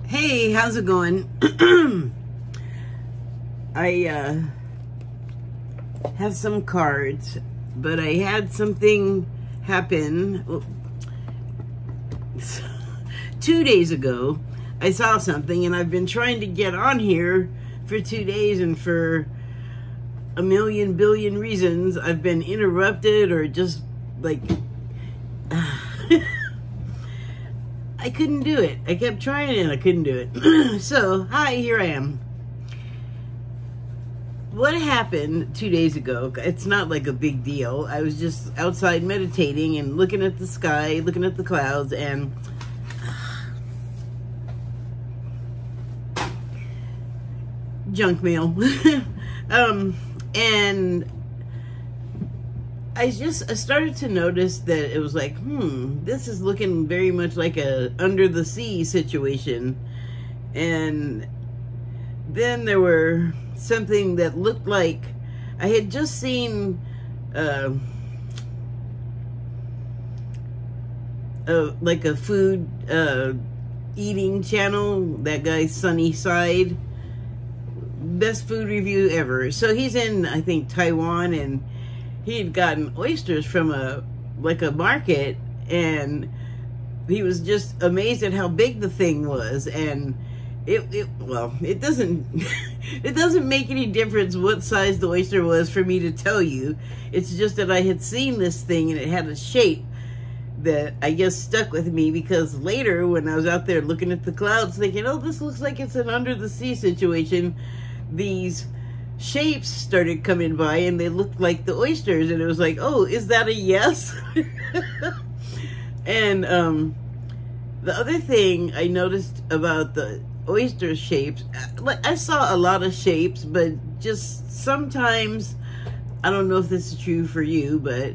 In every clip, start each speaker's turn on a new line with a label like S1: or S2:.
S1: Hey, how's it going? I have some cards, but I had something happen 2 days ago. I saw something, and I've been trying to get on here for 2 days, and for a million billion reasons, I've been interrupted or just like... I couldn't do it. I kept trying and I couldn't do it. So, hi, here I am. What happened 2 days ago, it's not like a big deal. I was just outside meditating and looking at the sky, looking at the clouds, and junk mail. And I started to notice that it was like, this is looking very much like a under the sea situation. And then there were something that looked like I had just seen like a food eating channel, that guy Sunny Side, best food review ever. So he's in, I think, Taiwan, and he had gotten oysters from a market, and he was just amazed at how big the thing was. And it doesn't it doesn't make any difference what size the oyster was for me to tell you. It's just that I had seen this thing and it had a shape that I guess stuck with me, because later when I was out there looking at the clouds thinking, oh, this looks like it's an under the sea situation, these shapes started coming by and they looked like the oysters, and it was like, oh, is that a yes? And the other thing I noticed about the oyster shapes, like I saw a lot of shapes, but just sometimes, I don't know if this is true for you, but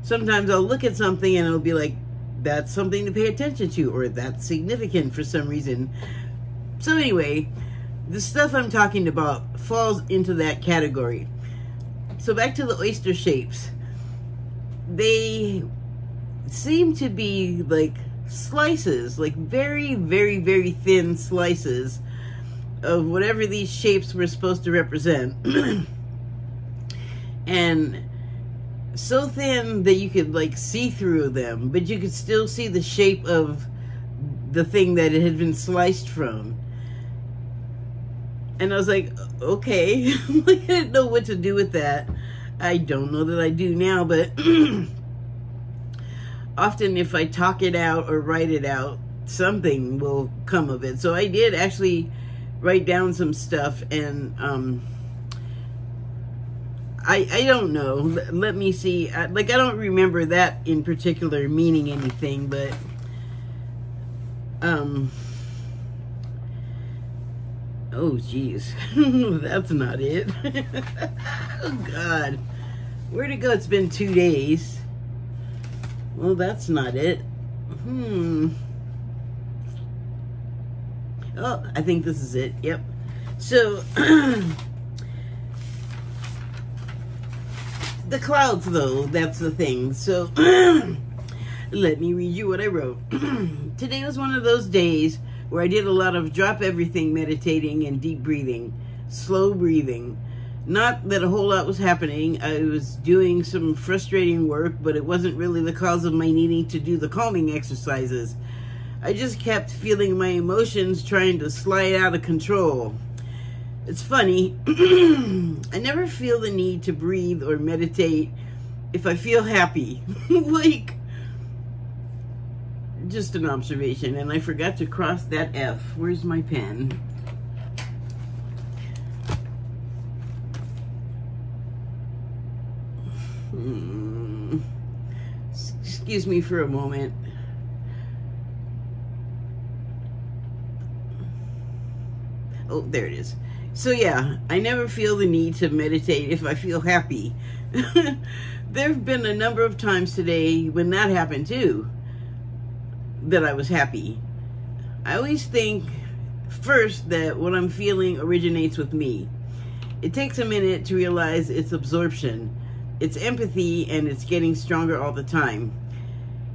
S1: sometimes I'll look at something and it'll be like, that's something to pay attention to, or that's significant for some reason. So anyway, the stuff I'm talking about falls into that category. So back to the oyster shapes. They seem to be like slices, like very, very, very thin slices of whatever these shapes were supposed to represent. And so thin that you could like see through them, but you could still see the shape of the thing that it had been sliced from. And I was like, okay. I didn't know what to do with that. I don't know that I do now, but often if I talk it out or write it out, something will come of it. So I did actually write down some stuff, and I don't know. Let me see. I don't remember that in particular meaning anything, but oh, geez. That's not it. Oh, God. Where'd it go? It's been 2 days. Well, that's not it. Oh, I think this is it. Yep. So, the clouds, though, that's the thing. So, let me read you what I wrote. Today was one of those days where I did a lot of drop everything meditating and deep breathing, slow breathing. Not that a whole lot was happening. I was doing some frustrating work, but it wasn't really the cause of my needing to do the calming exercises. I just kept feeling my emotions trying to slide out of control. It's funny, I never feel the need to breathe or meditate if I feel happy. Like, just an observation, and I forgot to cross that F. Where's my pen? Excuse me for a moment. Oh, there it is. So yeah, I never feel the need to meditate if I feel happy. There have been a number of times today when that happened too, that I was happy. I always think first that what I'm feeling originates with me. It takes a minute to realize it's absorption, it's empathy, and it's getting stronger all the time.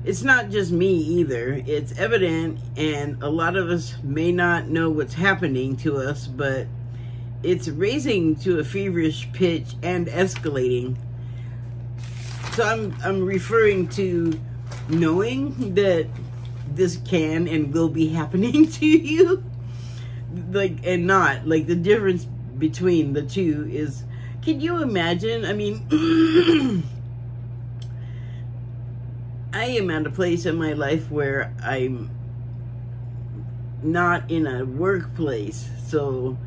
S1: it's not just me either. It's evident, and a lot of us may not know what's happening to us, but it's raising to a feverish pitch and escalating. So I'm referring to knowing that this can and will be happening to you, like, and not like the difference between the two is, can you imagine? I mean, I am at a place in my life where I'm not in a workplace, so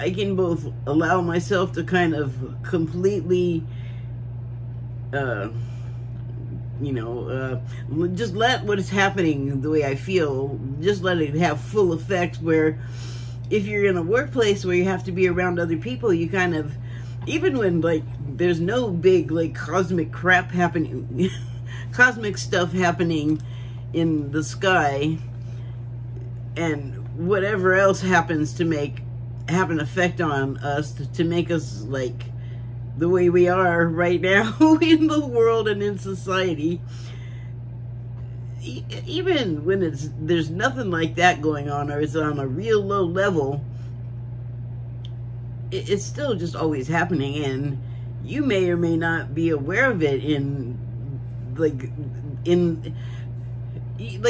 S1: I can both allow myself to kind of completely just let what is happening the way I feel, just let it have full effect, where if you're in a workplace where you have to be around other people, you kind of, even when like there's no big like cosmic crap happening, cosmic stuff happening in the sky, and whatever else happens to have an effect on us to make us like the way we are right now in the world and in society, even when there's nothing like that going on, or it's on a real low level, it's still just always happening, and you may or may not be aware of it. Like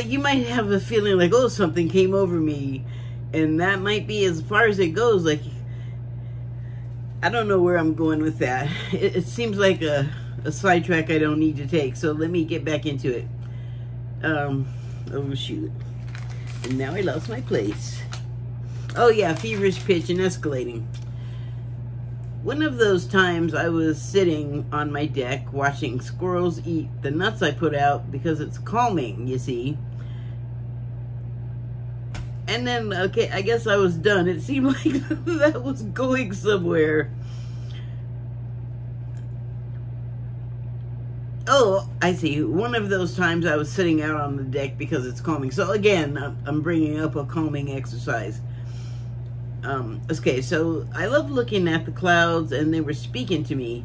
S1: you might have a feeling like, oh, something came over me, and that might be as far as it goes. Like, I don't know where I'm going with that. It seems like a sidetrack I don't need to take, so let me get back into it. Oh shoot, and now I lost my place. Oh yeah, feverish pitch and escalating. One of those times I was sitting on my deck watching squirrels eat the nuts I put out because it's calming, you see. And then, okay, I guess I was done. It seemed like that was going somewhere. Oh, I see. One of those times I was sitting out on the deck because it's calming. So again, I'm bringing up a calming exercise. Okay, so I love looking at the clouds, and they were speaking to me.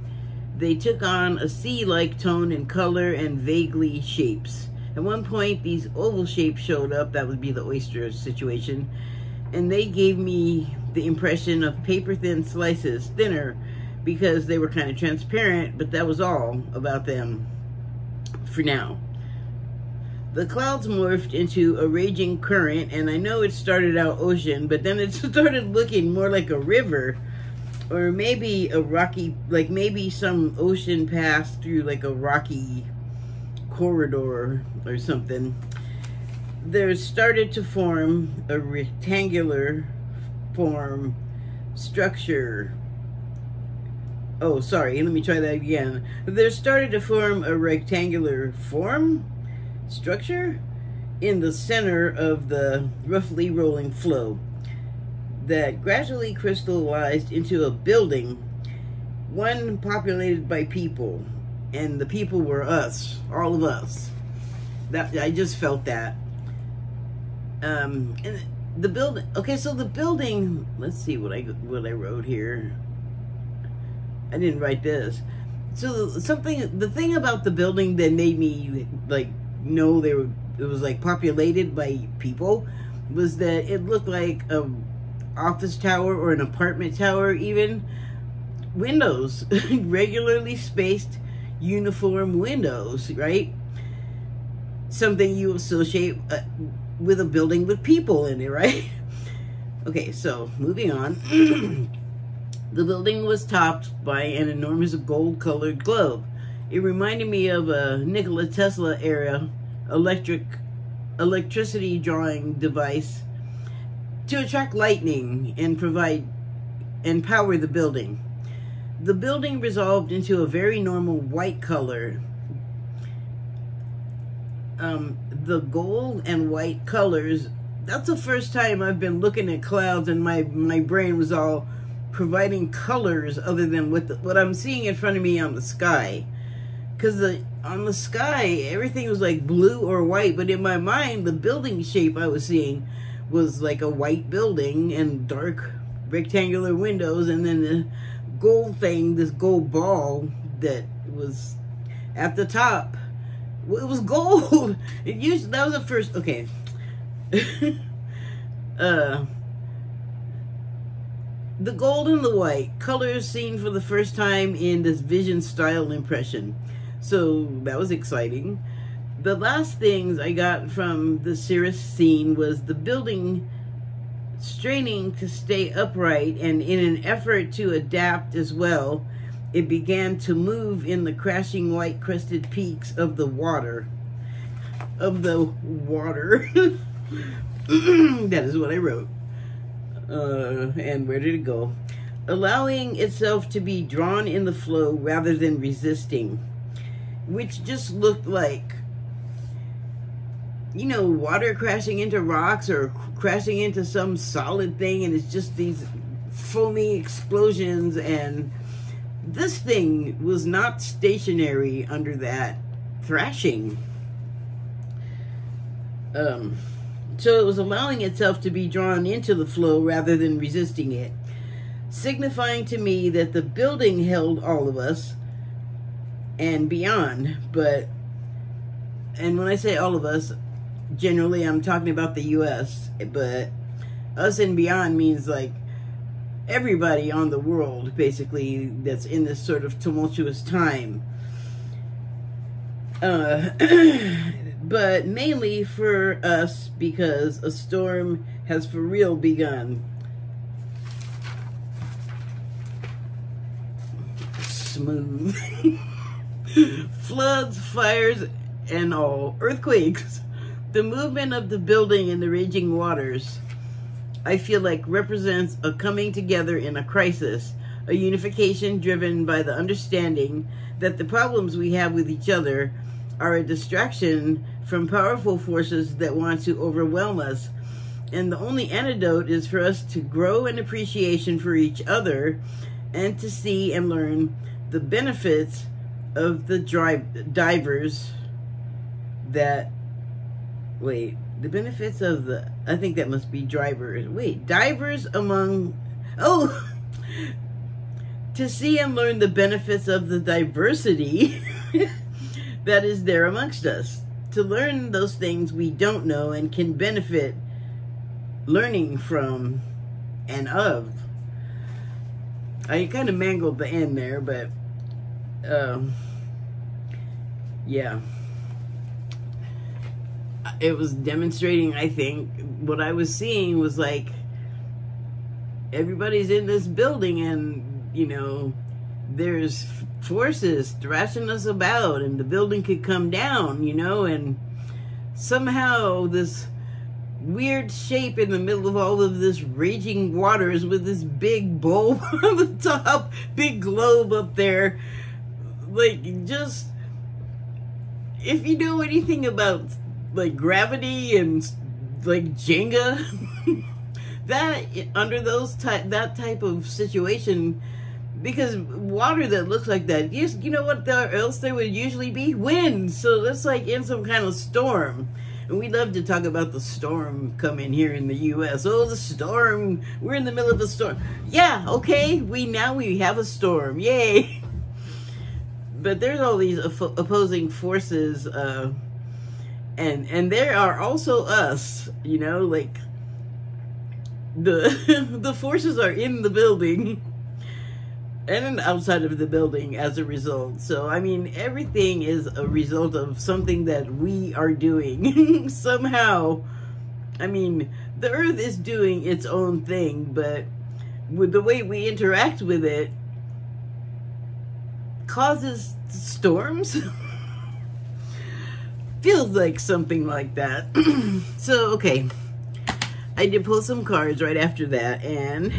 S1: They took on a sea-like tone and color and vaguely shapes. At one point, these oval shapes showed up. That would be the oyster situation. And they gave me the impression of paper-thin slices, thinner, because they were kind of transparent, but that was all about them for now. The clouds morphed into a raging current, and I know it started out ocean, but then it started looking more like a river, or maybe a rocky, like maybe some ocean passed through like a rocky corridor or something. There started to form a rectangular form structure. Oh, sorry, let me try that again. There started to form a rectangular form structure in the center of the roughly rolling flow that gradually crystallized into a building, one populated by people, and the people were us, all of us. That I just felt that. And the building. Okay, so the building. Let's see what I wrote here. I didn't write this. So the thing about the building that made me like know it was like populated by people was that it looked like a office tower or an apartment tower, even. Windows, regularly spaced, uniform windows, right? Something you associate with a building with people in it, right? Okay, so moving on. The building was topped by an enormous gold-colored globe. It reminded me of a Nikola Tesla era electricity drawing device to attract lightning and power the building. The building resolved into a very normal white color. The gold and white colors, that's the first time I've been looking at clouds and my brain was all providing colors other than what I'm seeing in front of me on the sky. Because on the sky, everything was like blue or white, but in my mind, the building shape I was seeing was like a white building and dark rectangular windows, and then the gold thing, this gold ball that was at the top, Well, it was gold. It used, that was the first, okay. The gold and the white, colors seen for the first time in this Vision style impression. So that was exciting. The last things I got from the Cirrus scene was the building straining to stay upright, and in an effort to adapt as well, it began to move in the crashing white crested peaks of the water. That is what I wrote. And where did it go? Allowing itself to be drawn in the flow rather than resisting, which just looked like, you know, water crashing into rocks or crashing into some solid thing, and it's just these foamy explosions. And this thing was not stationary under that thrashing. So it was allowing itself to be drawn into the flow rather than resisting it, signifying to me that the building held all of us and beyond. And when I say all of us, generally I'm talking about the US, but us and beyond means like everybody on the world, basically, that's in this sort of tumultuous time. But mainly for us, because a storm has for real begun. Smooth. Floods, fires, and all. Earthquakes. The movement of the building in the raging waters, I feel like, represents a coming together in a crisis, a unification driven by the understanding that the problems we have with each other are a distraction from powerful forces that want to overwhelm us. And the only antidote is for us to grow an appreciation for each other and to see and learn the benefits of the divers that, wait, the benefits of the, I think that must be drivers. Wait, divers among, oh, to see and learn the benefits of the diversity that is there amongst us. To learn those things we don't know and can benefit learning from and of. I kind of mangled the end there, but yeah. It was demonstrating, I think, what I was seeing was like, everybody's in this building and, you know, there's forces thrashing us about and the building could come down, you know, and somehow this weird shape in the middle of all of this raging waters with this big bulb on the top, big globe up there, like, just, if you know anything about like gravity and like Jenga, that under that type of situation, because water that looks like that, you know what else there would usually be? Wind. So that's like in some kind of storm. And we love to talk about the storm coming here in the U.S. Oh, the storm. We're in the middle of a storm. Yeah, okay. We have a storm. Yay. But there's all these opposing forces, and there are also us, you know, like the forces are in the building and outside of the building as a result. So, I mean, everything is a result of something that we are doing somehow. I mean, the earth is doing its own thing, but with the way we interact with it causes storms. Feels like something like that. So, okay. I did pull some cards right after that, and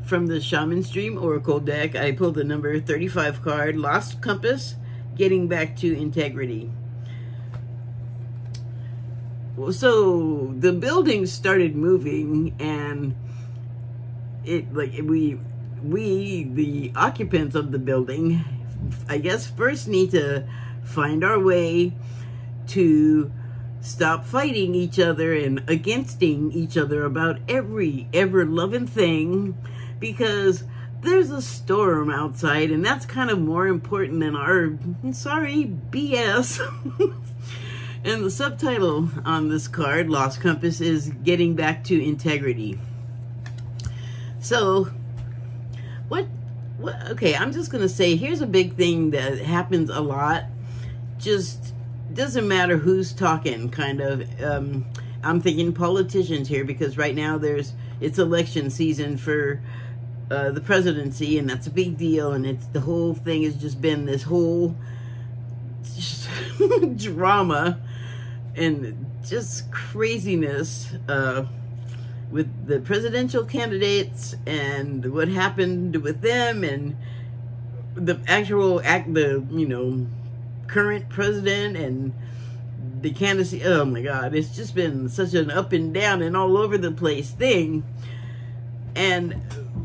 S1: from the Shaman's Dream Oracle deck, I pulled the number 35 card, Lost Compass, Getting Back to Integrity. So the building started moving, and it, like, we the occupants of the building, I guess, first need to find our way to stop fighting each other and against each other about every ever-loving thing, because there's a storm outside, and that's kind of more important than our, sorry, BS. And the subtitle on this card, Lost Compass, is Getting Back to Integrity. So, okay, I'm just going to say, here's a big thing that happens a lot. Just doesn't matter who's talking, kind of. I'm thinking politicians here, because right now it's election season for the presidency, and that's a big deal, and the whole thing has just been this whole drama and just craziness with the presidential candidates and what happened with them, and the current president and the candidacy. Oh my God, it's just been such an up and down and all over the place thing. And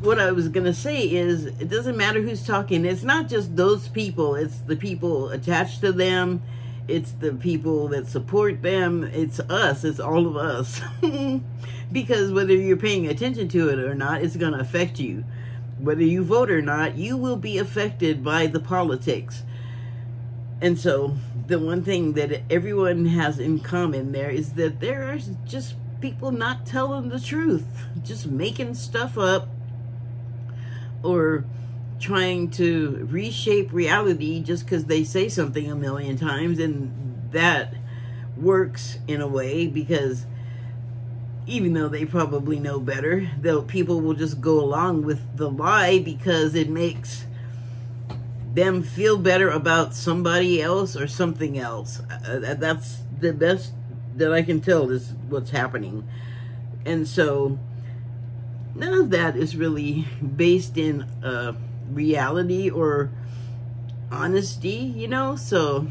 S1: what I was gonna say is, it doesn't matter who's talking. It's not just those people, it's the people attached to them, it's the people that support them, it's us, it's all of us. Because whether you're paying attention to it or not, it's gonna affect you. Whether you vote or not, you will be affected by the politics. And so the one thing that everyone has in common there is that there are just people not telling the truth, just making stuff up, or trying to reshape reality just because they say something a million times. And that works in a way, because even though they probably know better, people will just go along with the lie because it makes them feel better about somebody else or something else. That's the best that I can tell is what's happening. And so none of that is really based in reality or honesty, you know. So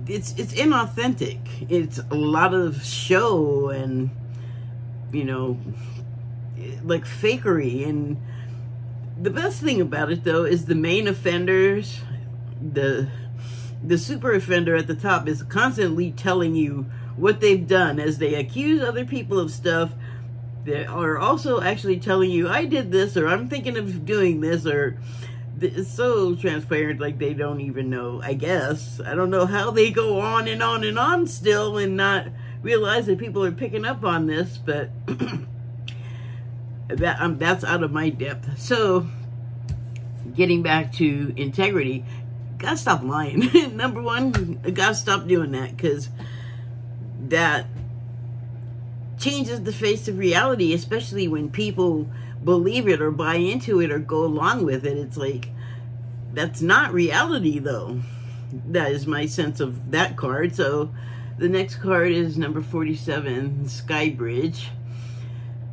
S1: it's inauthentic. It's a lot of show and, you know, like fakery. And the best thing about it, though, is the main offenders, the super offender at the top, is constantly telling you what they've done as they accuse other people of stuff. They are also actually telling you, I did this, or I'm thinking of doing this, or it's so transparent, like they don't even know, I guess. I don't know how they go on and on and on still and not realize that people are picking up on this, but that's out of my depth. So, getting back to integrity, gotta stop lying. Number one, gotta stop doing that, because that changes the face of reality, especially when people believe it or buy into it or go along with it. It's like, that's not reality, though. That is my sense of that card. So the next card is number 47, Sky Bridge.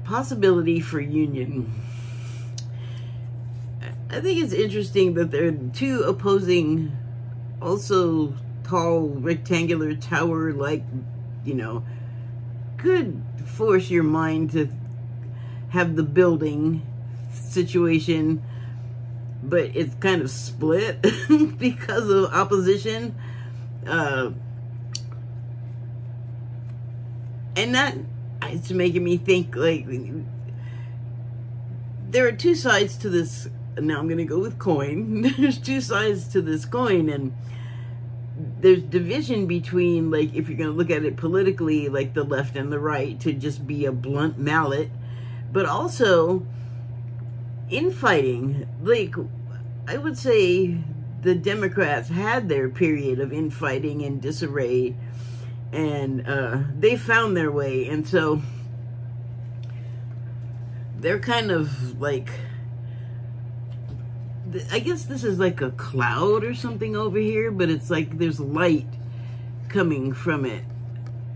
S1: Possibility for union. I think it's interesting that there are two opposing, also tall, rectangular tower, like, you know, could force your mind to have the building situation, but it's kind of split because of opposition. And that it's making me think, like, there are two sides to this. Now I'm going to go with coin. There's two sides to this coin, and there's division between, like, if you're going to look at it politically, like the left and the right, to just be a blunt mallet, but also infighting. Like, I would say the Democrats had their period of infighting and disarray, and they found their way, and so they're kind of like, I guess this is like a cloud or something over here, but it's like there's light coming from it.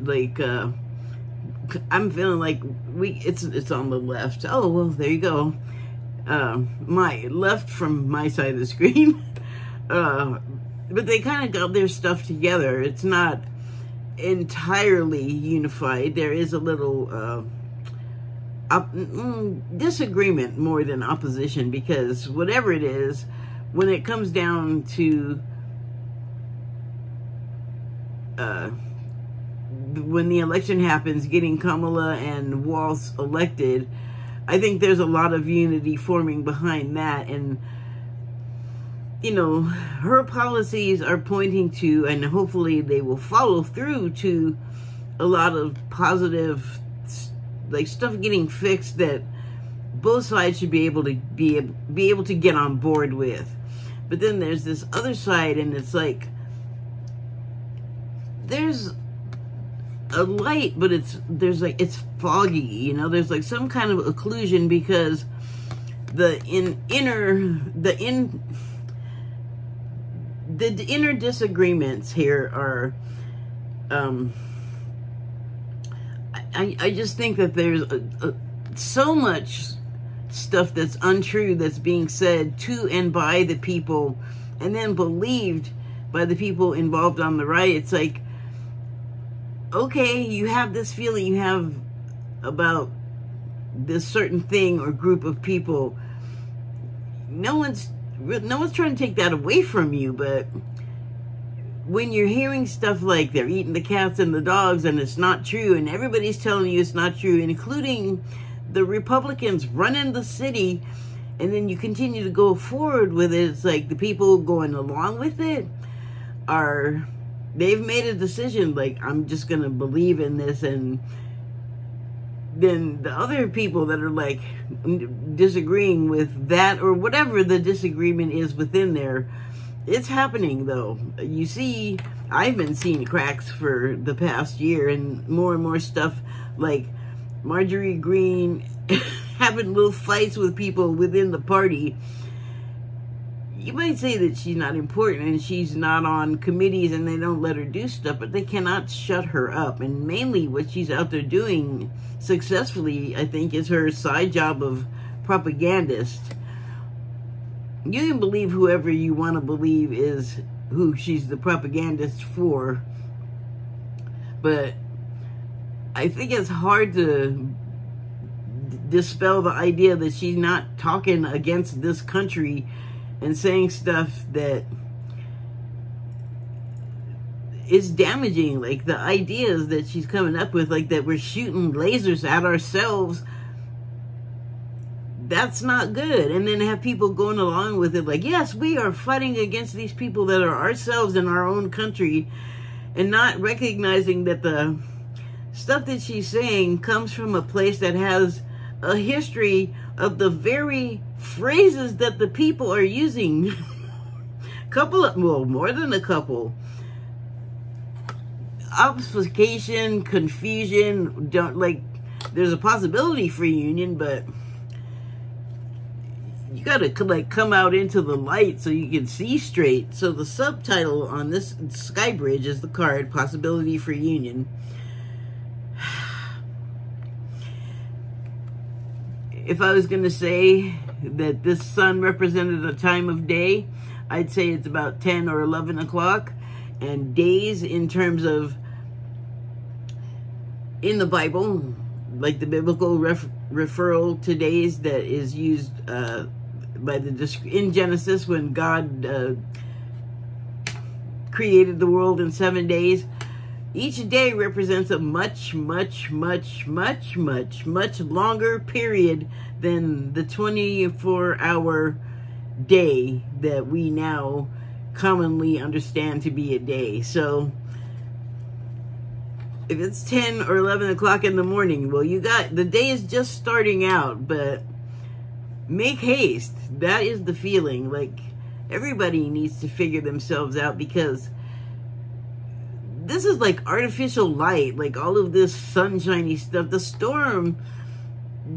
S1: Like, I'm feeling like it's on the left. Oh, well, there you go. My left from my side of the screen. But they kind of got their stuff together. It's not entirely unified. There is a little disagreement more than opposition, because whatever it is, when it comes down to when the election happens, getting Kamala and Walz elected, I think there's a lot of unity forming behind that. And, you know, her policies are pointing to, and hopefully they will follow through to, a lot of positive, like, stuff getting fixed that both sides should be able to get on board with. But then there's this other side, and it's like, there's a light, but it's foggy, you know. There's like some kind of occlusion, because the inner disagreements here are, I just think that there's so much stuff that's untrue that's being said to and by the people, and then believed by the people involved on the right. It's like, okay, you have this feeling you have about this certain thing or group of people. No one's trying to take that away from you, but when you're hearing stuff like they're eating the cats and the dogs and it's not true, and everybody's telling you it's not true, including the Republicans running the city, and then you continue to go forward with it, it's like the people going along with it they've made a decision, like, I'm just gonna believe in this. And then the other people that are like disagreeing with that, or whatever the disagreement is within there, it's happening though. You see, I've been seeing cracks for the past year, and more stuff, like Marjorie Greene having little fights with people within the party. You might say that she's not important and she's not on committees and they don't let her do stuff, but they cannot shut her up. And mainly what she's out there doing successfully, I think, is her side job of propagandist. You can believe whoever you want to believe is who she's the propagandist for, but I think it's hard to dispel the idea that she's not talking against this country and saying stuff that is damaging. Like the ideas that she's coming up with, like that we're shooting lasers at ourselves, that's not good. And then have people going along with it like, yes, we are fighting against these people that are ourselves in our own country, and not recognizing that the stuff that she's saying comes from a place that has a history of the very phrases that the people are using. More than a couple. Obfuscation, confusion, there's a possibility for union, but you gotta like come out into the light so you can see straight. So the subtitle on this Sky Bridge is the card, Possibility for Union. If I was going to say that this sun represented a time of day, I'd say it's about 10 or 11 o'clock. And days in terms of, in the Bible, like the biblical referral to days that is used in Genesis, when God created the world in 7 days. Each day represents a much longer period than the 24-hour day that we now commonly understand to be a day. So if it's 10 or 11 o'clock in the morning, well, the day is just starting out, but make haste. That is the feeling. Like, everybody needs to figure themselves out, because this is like artificial light, like all of this sunshiny stuff. The storm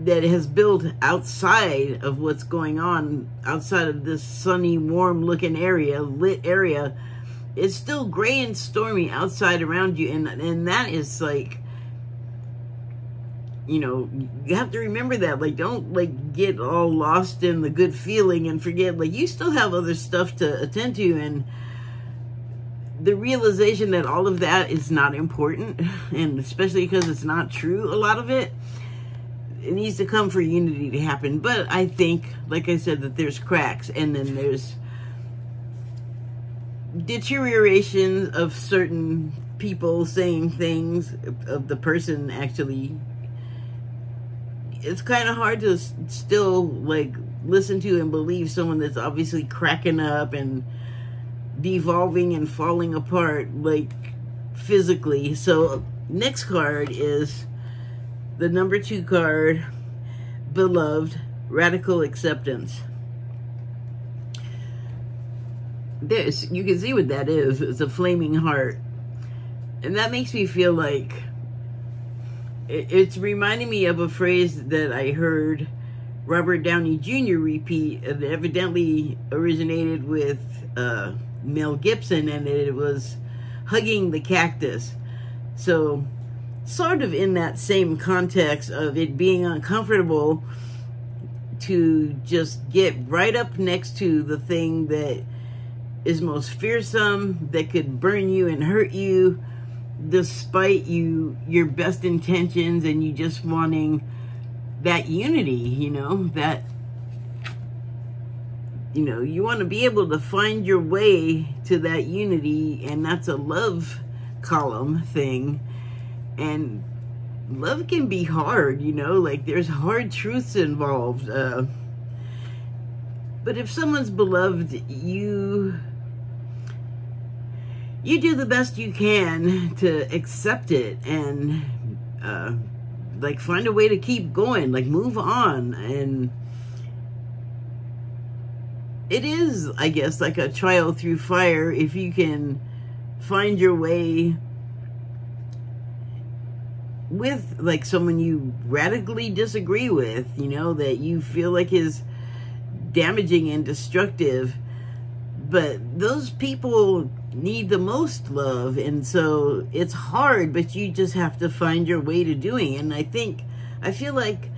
S1: that has built outside of what's going on, outside of this sunny, warm looking area, lit area, is still gray and stormy outside around you. And that is like, you know, you have to remember that. Like, don't like get all lost in the good feeling and forget, like, you still have other stuff to attend to, and the realization that all of that is not important, and especially because it's not true, a lot of it needs to come for unity to happen. But I think, like I said, that there's cracks, and then there's deterioration of certain people saying things, of the person actually it's kind of hard to still like listen to and believe someone that's obviously cracking up and devolving and falling apart, like physically. So next card is the number 2 card, Beloved, Radical Acceptance. This, you can see what that is. It's a flaming heart. And that makes me feel like it's reminding me of a phrase that I heard Robert Downey Jr. repeat. It evidently originated with Mel Gibson, and it was hugging the cactus. So sort of in that same context of it being uncomfortable to just get right up next to the thing that is most fearsome, that could burn you and hurt you, despite your best intentions and you just wanting that unity, you know, that, you know, you want to be able to find your way to that unity, and that's a love column thing. And love can be hard, you know, like there's hard truths involved. But if someone's beloved, you do the best you can to accept it and like find a way to keep going, like move on. And it is, I guess, like a trial through fire if you can find your way with like someone you radically disagree with, you know, that you feel like is damaging and destructive. But those people need the most love, and so it's hard, but you just have to find your way to doing it. And I feel like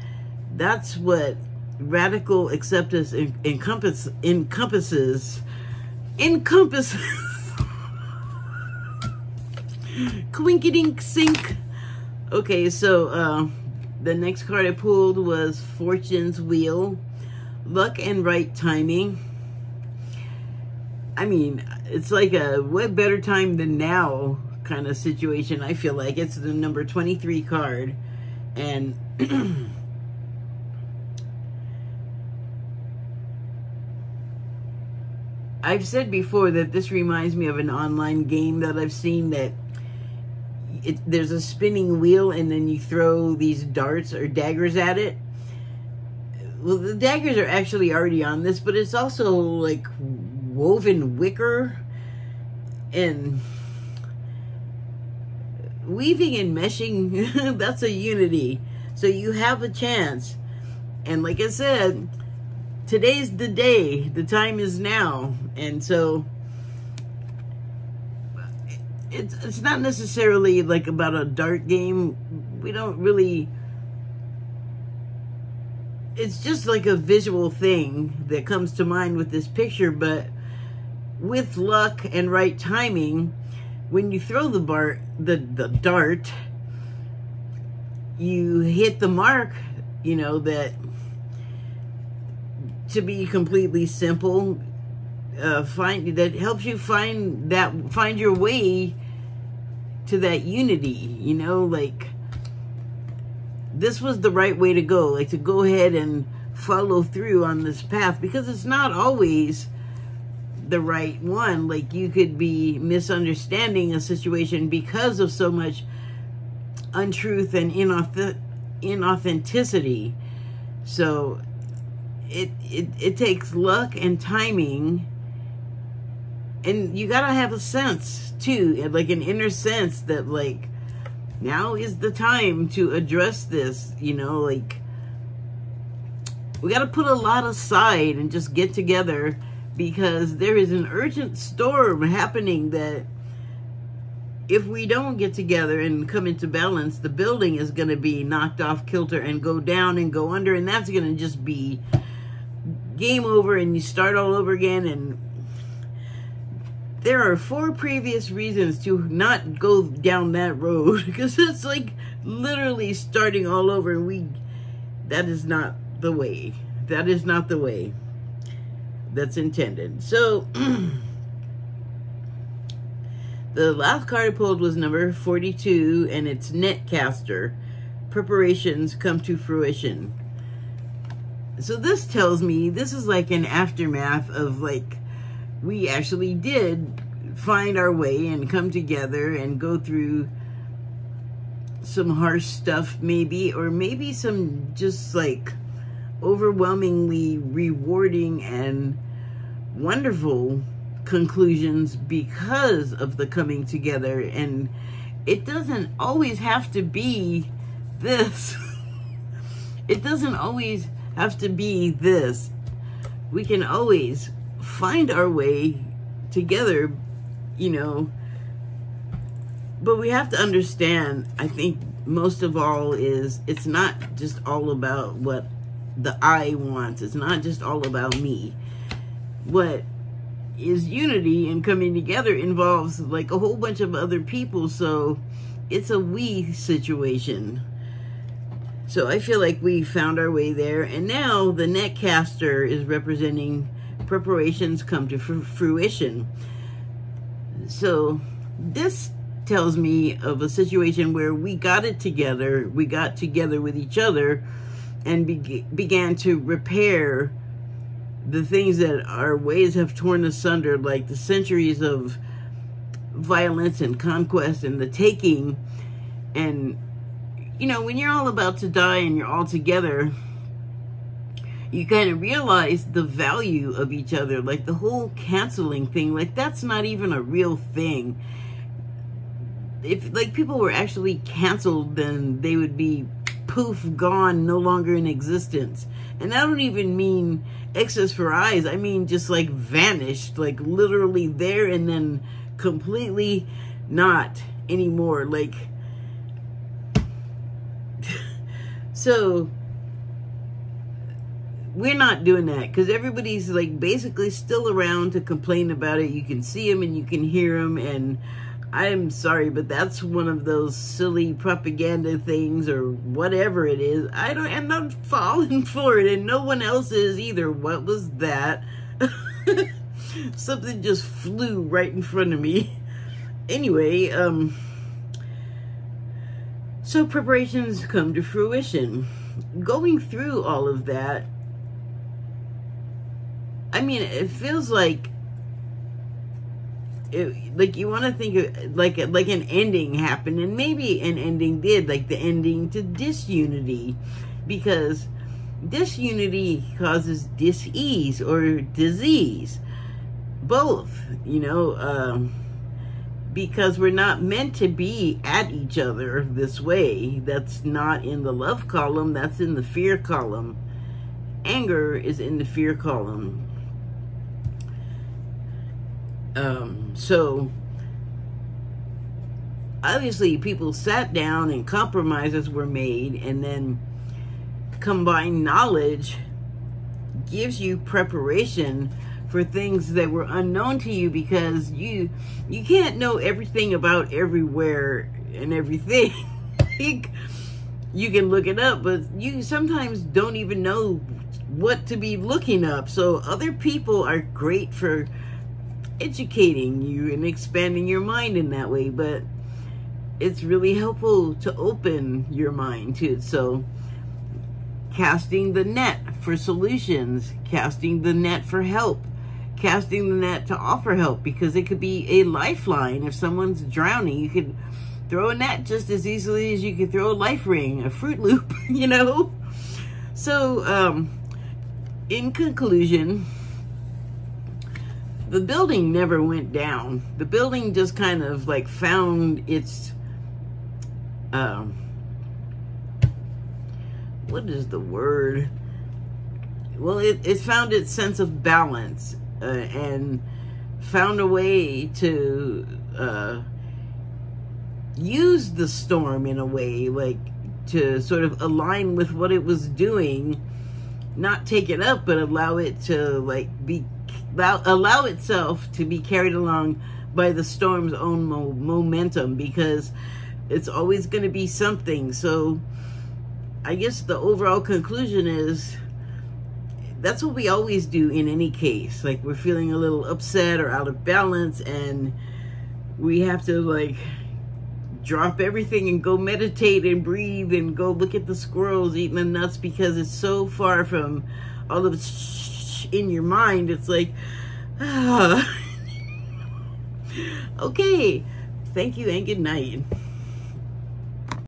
S1: that's what radical acceptance encompasses. Quinkydink sink. Okay, so the next card I pulled was Fortune's Wheel, Luck and Right Timing. I mean, it's like a what better time than now kind of situation, I feel like. It's the number 23 card. And I've said before that this reminds me of an online game that I've seen that there's a spinning wheel and then you throw these darts or daggers at it. Well, the daggers are actually already on this, but it's also like woven wicker and weaving and meshing. That's a unity. So you have a chance. And like I said, today's the day. The time is now. And so it's not necessarily like about a dart game. We don't really... It's just like a visual thing that comes to mind with this picture, but with luck and right timing, when you throw the dart, you hit the mark, you know, that, to be completely simple, that helps you find your way to that unity, you know, like this was the right way to go, like to go ahead and follow through on this path, because it's not always the right one. Like you could be misunderstanding a situation because of so much untruth and inauthenticity. So it takes luck and timing, and you gotta have a sense too, like an inner sense that like now is the time to address this, you know, like we got to put a lot aside and just get together, because there is an urgent storm happening that if we don't get together and come into balance, the building is going to be knocked off kilter and go down and go under, and that's going to just be game over and you start all over again. And there are 4 previous reasons to not go down that road, because it's like literally starting all over, and that is not the way. That is not the way that's intended. So the last card I pulled was number 42, and it's Netcaster, preparations come to fruition. So this tells me this is like an aftermath of like, we actually did find our way and come together and go through some harsh stuff maybe, or maybe some just like overwhelmingly rewarding and wonderful conclusions because of the coming together. And it doesn't always have to be this. It doesn't always have to be this. We can always find our way together, you know. But we have to understand, I think most of all, is it's not just all about what the I wants. It's not just all about me. What is unity and coming together involves like a whole bunch of other people, so it's a we situation. So I feel like we found our way there, and now the netcaster is representing preparations come to fruition. So this tells me of a situation where we got it together, we got together with each other and began to repair the things that our ways have torn asunder, like the centuries of violence and conquest and the taking. And, you know, when you're all about to die and you're all together, you kind of realize the value of each other. Like the whole canceling thing, like that's not even a real thing. If like people were actually canceled, then they would be poof, gone, no longer in existence. And I don't even mean excess for eyes. I mean just like vanished, like literally there and then completely not anymore. Like, so we're not doing that because everybody's like basically still around to complain about it. You can see them and you can hear them, and I'm sorry, but that's one of those silly propaganda things or whatever it is. I'm not falling for it, and no one else is either. What was that? Something just flew right in front of me. Anyway, so preparations come to fruition. Going through all of that, I mean, it feels like like you want to think of like an ending happened, and maybe an ending did, like the ending to disunity, because disunity causes dis-ease or disease, both, you know, because we're not meant to be at each other this way. That's not in the love column, that's in the fear column. Anger is in the fear column. So obviously people sat down and compromises were made, and then combined knowledge gives you preparation for things that were unknown to you, because you can't know everything about everywhere and everything. You can look it up, but you sometimes don't even know what to be looking up. So other people are great for educating you and expanding your mind in that way, but it's really helpful to open your mind to it. So casting the net for solutions, casting the net for help, casting the net to offer help, because it could be a lifeline. If someone's drowning, you could throw a net just as easily as you could throw a life ring, a Fruit Loop, you know? So in conclusion, the building never went down. The building just kind of like found its, what is the word? Well, it found its sense of balance and found a way to use the storm in a way, like to sort of align with what it was doing, not take it up, but allow it to like allow itself to be carried along by the storm's own momentum, because it's always going to be something. So I guess the overall conclusion is that's what we always do in any case. Like we're feeling a little upset or out of balance, and we have to like drop everything and go meditate and breathe and go look at the squirrels eating the nuts, because it's so far from all of in your mind. It's like, okay, thank you and good night.